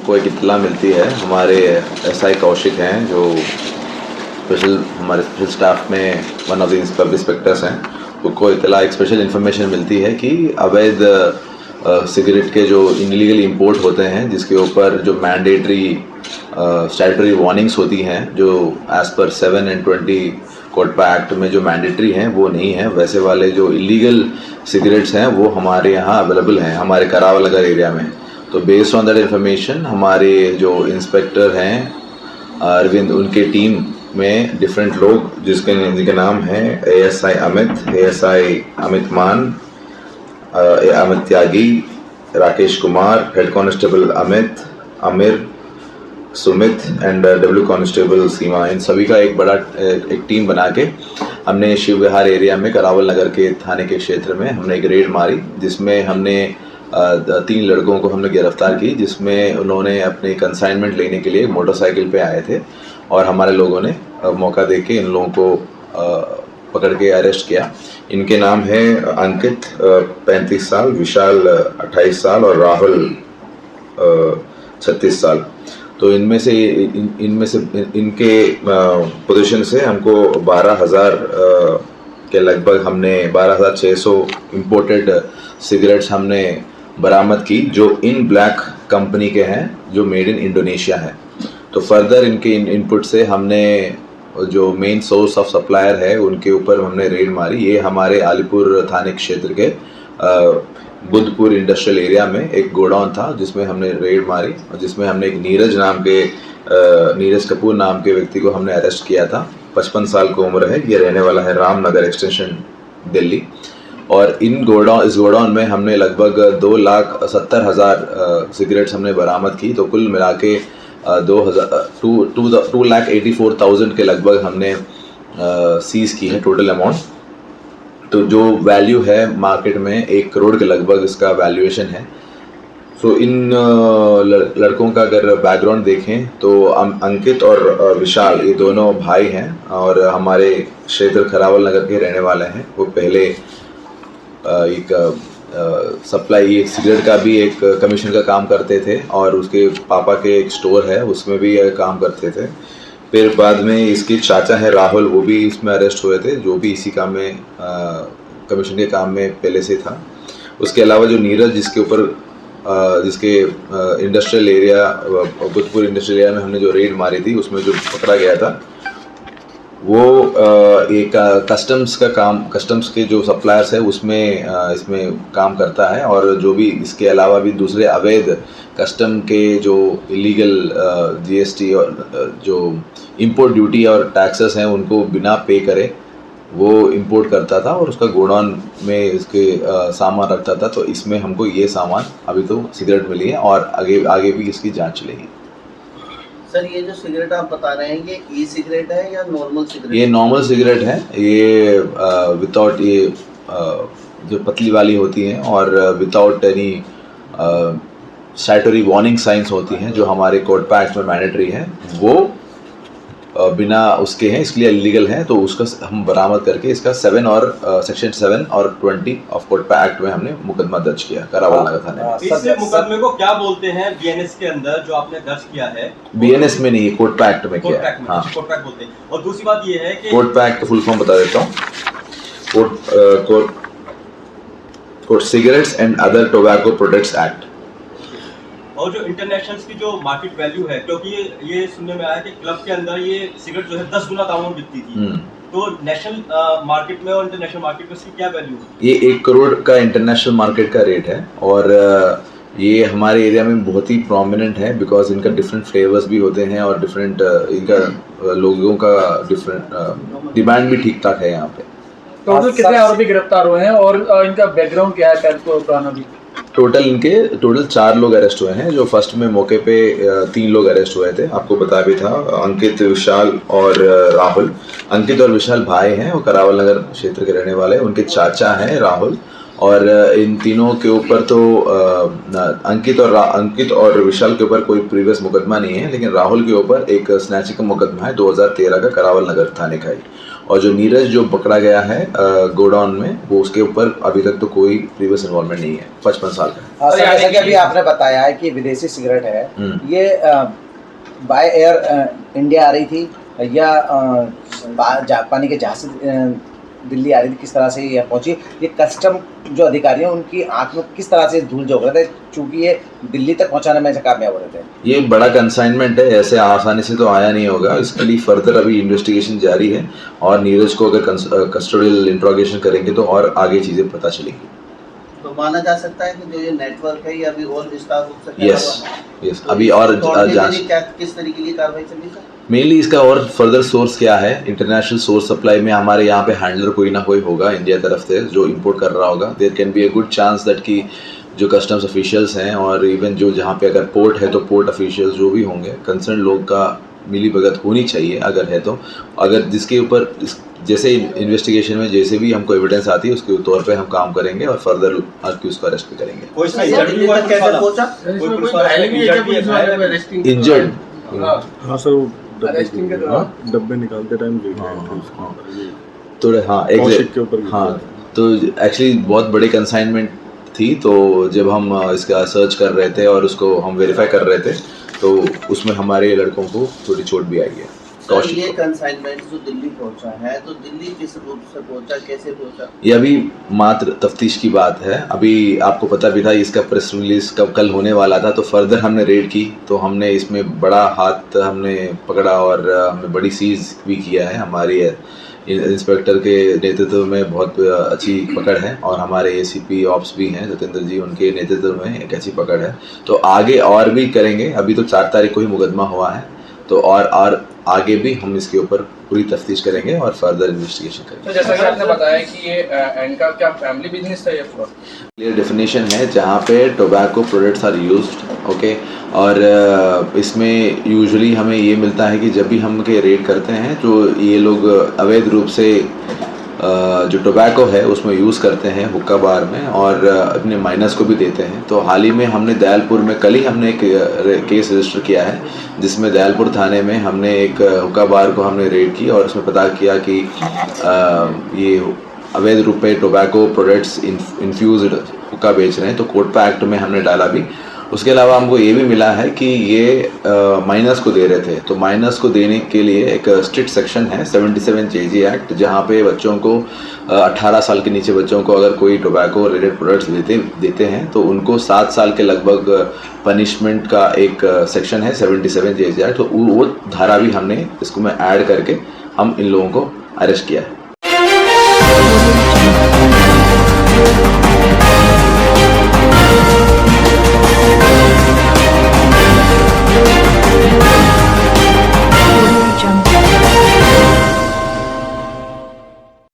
हमको एक इत्तला मिलती है, हमारे एसआई कौशिक हैं जो हमारे स्पेशल स्टाफ में one of the sub inspectors हैं, उनको इत्तला एक स्पेशल इन्फॉर्मेशन मिलती है कि अवैध सिगरेट के जो इनलीगल इंपोर्ट होते हैं, जिसके ऊपर जो मैंडेटरी स्टैट्यूटरी वार्निंग्स होती हैं, जो as per 7 and 20 COTPA act में जो मैंडेटरी हैं वो नहीं है, वैसे वाले जो इलीगल सिगरेट्स हैं वो हमारे यहाँ अवेलेबल हैं हमारे करावल नगर एरिया में। तो बेस्ड ऑन दैट इन्फॉर्मेशन हमारे जो इंस्पेक्टर हैं अरविंद, उनके टीम में डिफरेंट लोग जिनके नाम हैं ASI Amit, ASI Amit Maan, Amit Tyagi, Rakesh Kumar, head constable Amit, Aamir, Sumit and W constable Seema, इन सभी का एक बड़ा एक टीम बना के हमने शिव विहार एरिया में करावल नगर के थाने के क्षेत्र में हमने एक रेड मारी, जिसमें हमने 3 लड़कों को हमने गिरफ्तार की, जिसमें उन्होंने अपने कंसाइनमेंट लेने के लिए मोटरसाइकिल पे आए थे और हमारे लोगों ने मौका देके इन लोगों को पकड़ के अरेस्ट किया। इनके नाम है अंकित 35 साल, विशाल 28 साल और राहुल 36 साल। तो इनमें से इनके पोजीशन से हमको 12,000 के लगभग हमने 12,600 इम्पोर्टेड सिगरेट्स हमने बरामद की, जो इन ब्लैक कंपनी के हैं, जो मेड इन इंडोनेशिया है। तो फर्दर इनके इनपुट से हमने जो मेन सोर्स ऑफ सप्लायर है उनके ऊपर हमने रेड मारी। ये हमारे आलीपुर थाने क्षेत्र के बुद्धपुर इंडस्ट्रियल एरिया में एक गोडाउन था जिसमें हमने रेड मारी और जिसमें हमने एक नीरज कपूर नाम के व्यक्ति को हमने अरेस्ट किया था। 55 साल की उम्र है, ये रहने वाला है रामनगर एक्सटेंशन दिल्ली। और इस गोडाउन में हमने लगभग 2,70,000 सिगरेट्स हमने बरामद की। तो कुल मिला के 2,84,000 के लगभग हमने सीज की है टोटल अमाउंट। तो जो वैल्यू है मार्केट में 1 करोड़ के लगभग इसका वैल्यूएशन है। सो इन लड़कों का अगर बैकग्राउंड देखें तो अंकित और विशाल ये दोनों भाई हैं और हमारे क्षेत्र खरावल नगर के रहने वाले हैं। वो पहले एक सप्लाई सिगरेट का भी एक कमीशन का काम करते थे और उसके पापा के एक स्टोर है उसमें भी काम करते थे। फिर बाद में इसके चाचा है राहुल, वो भी इसमें अरेस्ट हुए थे, जो भी इसी काम में कमीशन के काम में पहले से था। उसके अलावा जो नीरज जिसके industrial area Buddhpur industrial area में हमने जो रेड मारी थी उसमें जो पकड़ा गया था वो एक कस्टम्स के जो सप्लायर्स है उसमें इसमें काम करता है। और जो भी इसके अलावा भी दूसरे अवैध कस्टम के जो इलीगल जीएसटी और जो इंपोर्ट ड्यूटी और टैक्सेस हैं उनको बिना पे करे वो इंपोर्ट करता था और उसका गोडाउन में इसके सामान रखता था। तो इसमें हमको ये सामान अभी तो सिगरेट मिली है और आगे भी इसकी जांच चलेगी। सर ये जो सिगरेट आप बता रहे हैं ये ई सिगरेट है या नॉर्मल सिगरेट? ये नॉर्मल सिगरेट है, ये विदाउट ये जो पतली वाली होती हैं और without any statutory warning science होती हैं जो हमारे कोटपा एक्ट में मैंडेटरी है, वो बिना उसके हैं इसलिए इलीगल है। तो उसका हम बरामद करके इसका सेक्शन 7 और 20 ऑफ कोटपा एक्ट में हमने मुकदमा दर्ज किया करावल नगर थाने में। इस मुकदमे को क्या बोलते हैं बीएनएस के अंदर जो आपने दर्ज किया है? बीएनएस में नहीं, कोटपा एक्ट में किया है। हाँ, कोटपा एक्ट बोलते हैं। और दूसरी बात ये है कि कोटपा एक्ट का फुल फॉर्म बता देता हूँ। कोट cigarettes and other tobacco products act. और जो इंटरनेशनल की जो मार्केट वैल्यू है, क्योंकि ये सुनने में आया कि क्लब के अंदर ये सिगरेट जो है 10 गुना दामों में बिकती थी, तो नेशनल मार्केट में और इंटरनेशनल मार्केट में इसकी क्या वैल्यू है? ये 1 करोड़ का इंटरनेशनल मार्केट का रेट है और ये हमारे एरिया में बहुत ही प्रोमिनेंट है बिकॉज इनका डिफरेंट फ्लेवर्स भी होते हैं और डिफरेंट इनका लोगों का डिफरेंट डिमांड भी ठीक ठाक है यहाँ पे। टोटल कितने आरोपी गिरफ्तार हुए हैं और इनका बैकग्राउंड क्या है पुराना भी? टोटल 4 लोग अरेस्ट हुए हैं। जो फर्स्ट में मौके पे 3 लोग अरेस्ट हुए थे, आपको बता भी था, अंकित, विशाल और राहुल। अंकित और विशाल भाई हैं, वो करावल नगर क्षेत्र के रहने वाले, उनके चाचा हैं राहुल। और इन तीनों के ऊपर तो अंकित और विशाल के ऊपर कोई प्रीवियस मुकदमा नहीं है, लेकिन राहुल के ऊपर एक स्नैचिंग का मुकदमा है 2013 का करावल नगर थाने का ही। और जो नीरज जो पकड़ा गया है गोडाउन में, वो उसके ऊपर अभी तक तो कोई प्रीवियस इन्वॉल्वमेंट नहीं है, 55 साल का है। हाँ सर, जैसा कि अभी आपने बताया है कि विदेशी सिगरेट है, ये बाय एयर इंडिया आ रही थी या पानी के जहाज से दिल्ली आ रही थी, किस तरह से ये पहुंची? ये कस्टम जो अधिकारी हैं उनकी आंख में किस तरह से धूल झोंक रहे थे, चूंकि ये दिल्ली तक पहुंचाने में कामयाब हो रहे थे? ये बड़ा कंसाइनमेंट है, ऐसे आसानी से तो आया नहीं होगा। इसके लिए फर्दर अभी इन्वेस्टिगेशन जारी है और नीरज को अगर कस्टोडियल इंट्रोगेशन करेंगे तो और आगे चीज़ें पता चलेंगी। तो माना जा सकता है कि जो ये नेटवर्क है ये अभी और विस्तार रूप से फैला यस हुआ है। यस, तो अभी और जांच किस तरीके की कार्रवाई चली सर? मेनली इसका और फर्दर सोर्स क्या है, इंटरनेशनल सोर्स सप्लाई में हमारे यहाँ पे हैंडलर कोई ना कोई होगा इंडिया तरफ से जो इंपोर्ट कर रहा होगा। There can be a good chance that कि जो कस्टम्स ऑफिशियल्स हैं और इवन जो जहाँ पे अगर पोर्ट है तो पोर्ट ऑफिशियल्स जो भी होंगे, कंसर्न लोग का मिली भगत होनी चाहिए अगर है तो। अगर जिसके ऊपर जैसे इन्वेस्टिगेशन में जैसे भी हमको एविडेंस आती है उसके तौर पे हम काम करेंगे और फर्दर उसको अरेस्ट भी करेंगे। कोई इसमें सर, इंजर्ड दिल्ली हुआ तक कैसे पहुंचा? कोई पुलिस वाला इंजर्ड हाँ सर, वो अरेस्टिंग के दौरान डब्बे निकालते टाइम देख हाँ, रहे थे उसको। हाँ। तो हाँ कौशिक के ऊपर भी हाँ, था। तो एक्चुअली बहुत बड़ी कंसाइनमेंट थी, तो जब हम इसका सर्च कर रहे थे और उसको हम वेरीफाई कर रहे थे तो उसमें हमारे लड़कों को थोड़ी चोट भी आई है। सर, ये कंसाइनमेंट जो दिल्ली पहुंचा है तो दिल्ली किस रूप से पहुंचा, कैसे पहुंचा? ये अभी मात्र तफ्तीश की बात है। अभी आपको पता भी था इसका प्रेस रिलीज कल होने वाला था, तो फर्दर हमने रेड की तो हमने इसमें बड़ा हाथ हमने पकड़ा और हमने बड़ी सीज भी किया है। हमारी इंस्पेक्टर के नेतृत्व में बहुत अच्छी पकड़ है और हमारे एसीपी ऑप्स भी हैं सत्येंद्र जी, उनके नेतृत्व में एक अच्छी पकड़ है। तो आगे और भी करेंगे। अभी तो 4 तारीख को ही मुकदमा हुआ है, तो और आगे भी हम इसके ऊपर पूरी तफ्तीश करेंगे और फर्दर इन्वेस्टिगेशन करेंगे। तो जैसा कि आपने बताया कि ये इनका क्या फैमिली बिजनेस था ये पूरा? क्लियर डेफिनेशन है जहाँ पे tobacco products are used, okay. और इसमें यूजुअली हमें ये मिलता है कि जब भी हम के रेड करते हैं तो ये लोग अवैध रूप से जो टोबैको है उसमें यूज़ करते हैं हुक्का बार में और अपने माइनर्स को भी देते हैं। तो हाल ही में हमने दयालपुर में कल ही हमने एक केस रजिस्टर किया है जिसमें दयालपुर थाने में हमने एक हुक्का बार को हमने रेड की और उसमें पता किया कि ये अवैध रूप में टोबैको प्रोडक्ट्स इन्फ्यूज्ड हुक्का बेच रहे हैं, तो कोटपा एक्ट में हमने डाला भी। उसके अलावा हमको ये भी मिला है कि ये माइनर्स को दे रहे थे, तो माइनर्स को देने के लिए एक स्ट्रिक्ट सेक्शन है 77 JG एक्ट, जहाँ पे बच्चों को 18 साल के नीचे बच्चों को अगर कोई टोबैको रिलेटेड प्रोडक्ट्स देते हैं तो उनको 7 साल के लगभग पनिशमेंट का एक सेक्शन है 77 JG एक्ट। तो वो धारा भी हमने इसको में ऐड करके हम इन लोगों को अरेस्ट किया है।